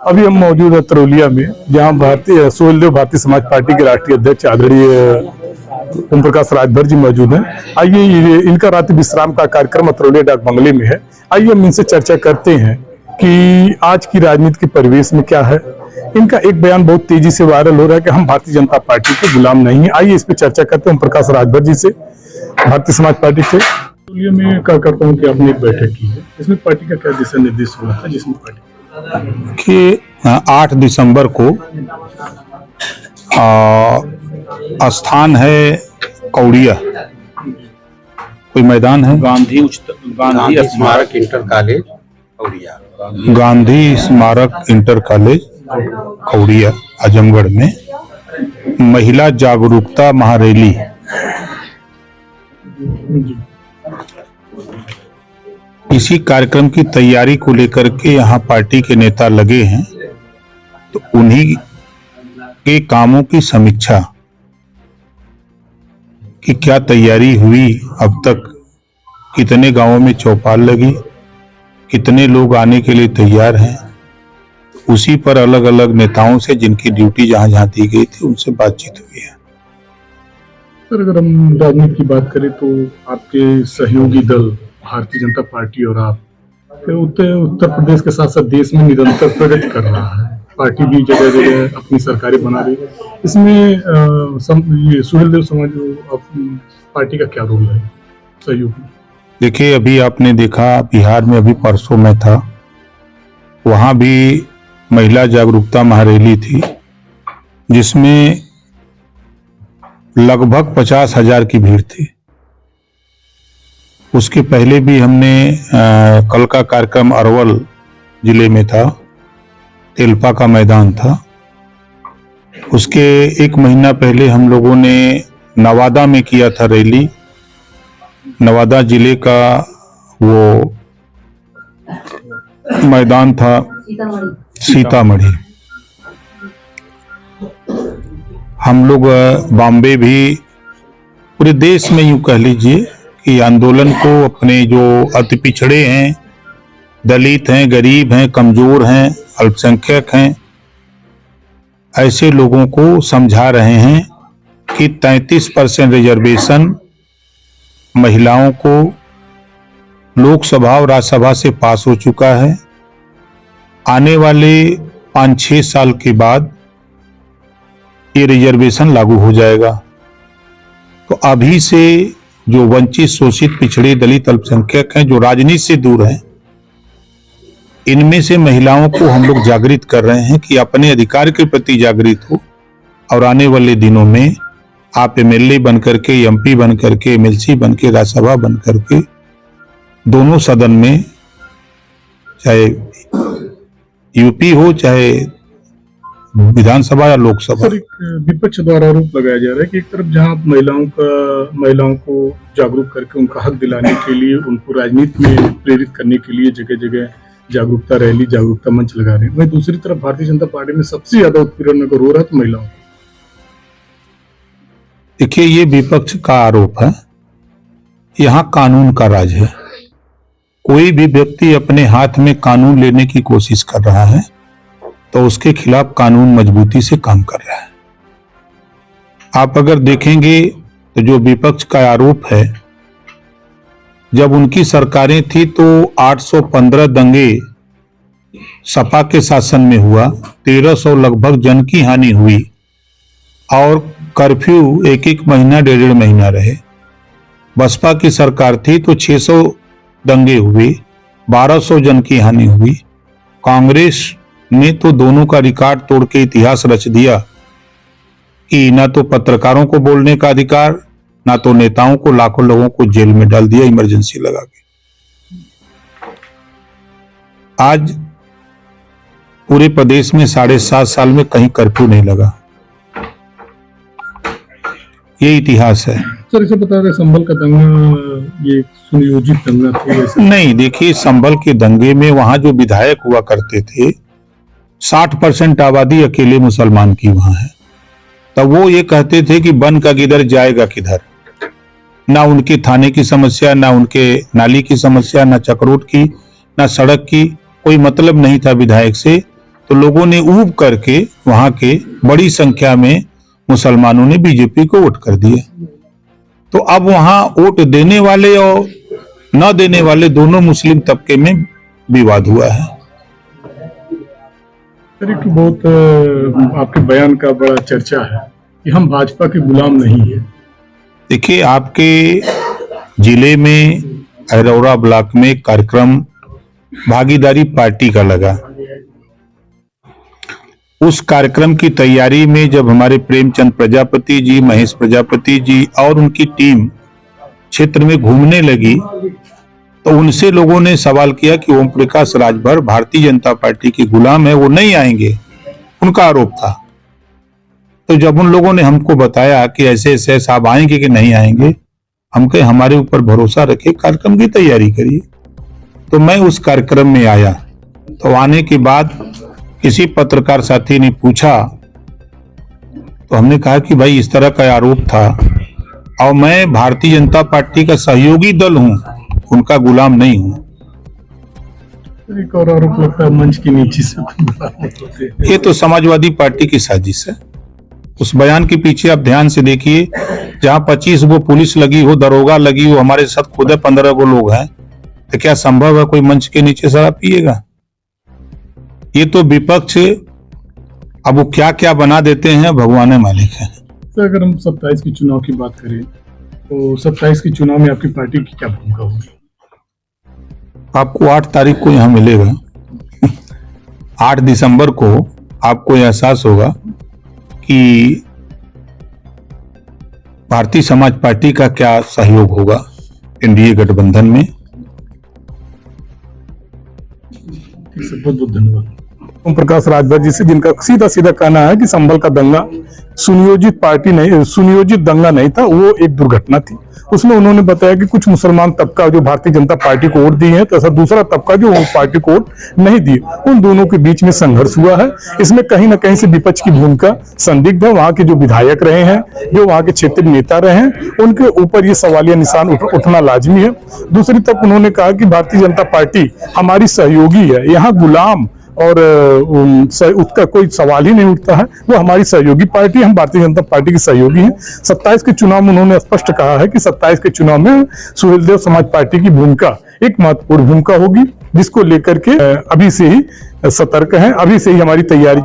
अभी हम मौजूद है तरौलिया में, जहां सुहेलदेव भारतीय समाज पार्टी के राष्ट्रीय अध्यक्ष आदरणीय ओम प्रकाश राजभर जी मौजूद हैं। आइए, इनका रात्रि विश्राम का कार्यक्रम तरौलिया डाक बंगले में है। आइए हम इनसे चर्चा करते हैं कि आज की राजनीति के परिवेश में क्या है। इनका एक बयान बहुत तेजी से वायरल हो रहा है कि हम भारतीय जनता पार्टी के गुलाम नहीं है। आइए इस पर चर्चा करते हैं ओम प्रकाश राजभर जी से, भारतीय समाज पार्टी से। तरौलिया में कार्यकर्ताओं की आपने एक बैठक की है, इसमें पार्टी का क्या दिशा निर्देश हुआ था? जिसमें पार्टी कि 8 दिसंबर को स्थान है कौड़िया, कोई मैदान है, गांधी स्मारक इंटर कॉलेज कौड़िया, गांधी स्मारक इंटर कॉलेज कौड़िया आजमगढ़ में महिला जागरूकता महारैली। इसी कार्यक्रम की तैयारी को लेकर के यहाँ पार्टी के नेता लगे हैं, तो उन्हीं के कामों की समीक्षा कि क्या तैयारी हुई, अब तक कितने गांवों में चौपाल लगी, कितने लोग आने के लिए तैयार हैं, उसी पर अलग अलग नेताओं से जिनकी ड्यूटी जहां जहां दी गई थी उनसे बातचीत हुई है। सर, अगर हम राजनीति की बात करें तो आपके सहयोगी दल भारतीय जनता पार्टी और आप उत्तर प्रदेश के साथ साथ देश में निरंतर प्रगति कर रहा है। पार्टी भी जगह जगह अपनी सरकारें बना रही है। इसमें ये सुहेलदेव समाज पार्टी का क्या रोल है सहयोग में? देखिए, अभी आपने देखा बिहार में, अभी परसों में था, वहां भी महिला जागरूकता महारैली थी, जिसमें लगभग 50,000 की भीड़ थी। उसके पहले भी हमने कल का कार्यक्रम अरवल जिले में था, तेलपा का मैदान था। उसके 1 महीना पहले हम लोगों ने नवादा में किया था रैली। नवादा जिले का वो मैदान था सीतामढ़ी। हम लोग बॉम्बे भी, पूरे देश में यूं कह लीजिए कि आंदोलन को अपने जो अति पिछड़े हैं, दलित हैं, गरीब हैं, कमजोर हैं, अल्पसंख्यक हैं, ऐसे लोगों को समझा रहे हैं कि 33% रिजर्वेशन महिलाओं को लोकसभा और राज्यसभा से पास हो चुका है। आने वाले 5-6 साल के बाद ये रिजर्वेशन लागू हो जाएगा। तो अभी से जो वंचित, शोषित, पिछड़े, दलित, अल्पसंख्यक हैं, जो राजनीति से दूर हैं, इनमें से महिलाओं को हम लोग जागृत कर रहे हैं कि अपने अधिकार के प्रति जागृत हो, और आने वाले दिनों में आप एमएलए बन करके, एमपी बन करके, एमएलसी बन के, राज्यसभा बन करके, दोनों सदन में, चाहे यूपी हो चाहे विधानसभा या लोकसभा। विपक्ष द्वारा आरोप लगाया जा रहा है कि एक तरफ जहां महिलाओं को जागरूक करके उनका हक दिलाने के लिए, उनको राजनीति में प्रेरित करने के लिए जगह जगह जागरूकता रैली, जागरूकता मंच लगा रहे हैं, वहीं दूसरी तरफ भारतीय जनता पार्टी में सबसे ज्यादा उत्पीड़न अगर हो रहा है तो महिलाओं। देखिए, ये विपक्ष का आरोप है। यहाँ कानून का राज है। कोई भी व्यक्ति अपने हाथ में कानून लेने की कोशिश कर रहा है तो उसके खिलाफ कानून मजबूती से काम कर रहा है। आप अगर देखेंगे तो जो विपक्ष का आरोप है, जब उनकी सरकारें थी तो 815 दंगे सपा के शासन में हुआ, 1300 लगभग जन की हानि हुई, और कर्फ्यू 1-1 महीना, 1.5 महीना रहे। बसपा की सरकार थी तो 600 दंगे हुए, 1200 जन की हानि हुई। कांग्रेस ने तो दोनों का रिकॉर्ड तोड़ के इतिहास रच दिया कि ना तो पत्रकारों को बोलने का अधिकार, ना तो नेताओं को, लाखों लोगों को जेल में डाल दिया इमरजेंसी लगा के। आज पूरे प्रदेश में 7.5 साल में कहीं कर्फ्यू नहीं लगा। ये इतिहास है। सर, इसे बता रहे संभल का दंगा ये सुनियोजित दंगा था? नहीं, देखिए, संभल के दंगे में वहां जो विधायक हुआ करते थे, 60% आबादी अकेले मुसलमान की वहां है। तब वो ये कहते थे कि बन का किधर जाएगा किधर। ना उनके थाने की समस्या, ना उनके नाली की समस्या, ना चक्रोट की, ना सड़क की, कोई मतलब नहीं था विधायक से। तो लोगों ने ऊब करके वहां के बड़ी संख्या में मुसलमानों ने बीजेपी को वोट कर दिया। तो अब वहां वोट देने वाले और न देने वाले दोनों मुस्लिम तबके में विवाद हुआ है। सर, एक बहुत आपके बयान का बड़ा चर्चा है कि हम भाजपा के गुलाम नहीं है। देखिए, आपके जिले में अरौरा ब्लॉक में एक कार्यक्रम भागीदारी पार्टी का लगा। उस कार्यक्रम की तैयारी में जब हमारे प्रेमचंद प्रजापति जी, महेश प्रजापति जी और उनकी टीम क्षेत्र में घूमने लगी तो उनसे लोगों ने सवाल किया कि ओम प्रकाश राजभर भारतीय जनता पार्टी के गुलाम है, वो नहीं आएंगे, उनका आरोप था। तो जब उन लोगों ने हमको बताया कि ऐसे ऐसे साहब आएंगे कि नहीं आएंगे, हम कहे हमारे ऊपर भरोसा रखे, कार्यक्रम की तैयारी करिए। तो मैं उस कार्यक्रम में आया। तो आने के बाद किसी पत्रकार साथी ने पूछा तो हमने कहा कि भाई इस तरह का आरोप था और मैं भारतीय जनता पार्टी का सहयोगी दल हूं, उनका गुलाम नहीं हूं। एक और आरोप लगता है मंच के नीचे से गुलाम होते हैं। ये तो समाजवादी पार्टी की साजिश है। उस बयान के पीछे आप ध्यान से देखिए, जहां 25 गो पुलिस लगी हो, दरोगा लगी हो, हमारे साथ खुद 15 गो लोग हैं, तो क्या संभव है कोई मंच के नीचे शराब पिएगा? ये तो विपक्ष अब वो क्या क्या बना देते हैं, भगवान मालिक है। तो अगर हम 27 की चुनाव की बात करें तो 27 की चुनाव में आपकी पार्टी की क्या भूमिका होगी? आपको 8 तारीख को यहां मिलेगा। 8 दिसंबर को आपको एहसास होगा कि भारतीय समाज पार्टी का क्या सहयोग होगा एनडीए गठबंधन में। बहुत बहुत धन्यवाद। ओम प्रकाश राजभर जी से, जिनका सीधा सीधा कहना है कि संभल का दंगा सुनियोजित पार्टी नहीं, सुनियोजित दंगा नहीं था, वो एक दुर्घटना थी। उसमें उन्होंने बताया कि कुछ मुसलमान तबका जो भारतीय जनता पार्टी को वोट दिए हैं, तो ऐसा दूसरा तबका जो पार्टी को वोट नहीं दिए, उन दोनों के बीच में संघर्ष हुआ है। इसमें कहीं ना कहीं से विपक्ष की भूमिका संदिग्ध है। वहां के जो विधायक रहे हैं, जो वहां के क्षेत्रीय नेता रहे हैं, उनके ऊपर ये सवालिया निशान उठना लाजमी है। दूसरी तरफ उन्होंने कहा कि भारतीय जनता पार्टी हमारी सहयोगी है, यहाँ गुलाम और उसका कोई सवाल ही नहीं उठता है। वो हमारी सहयोगी पार्टी, हम भारतीय जनता पार्टी की सहयोगी हैं। 27 के चुनाव में उन्होंने स्पष्ट कहा है कि 27 के चुनाव में सुहेलदेव समाज पार्टी की भूमिका एक महत्वपूर्ण भूमिका होगी, जिसको लेकर के अभी से ही सतर्क हैं, अभी से ही हमारी तैयारी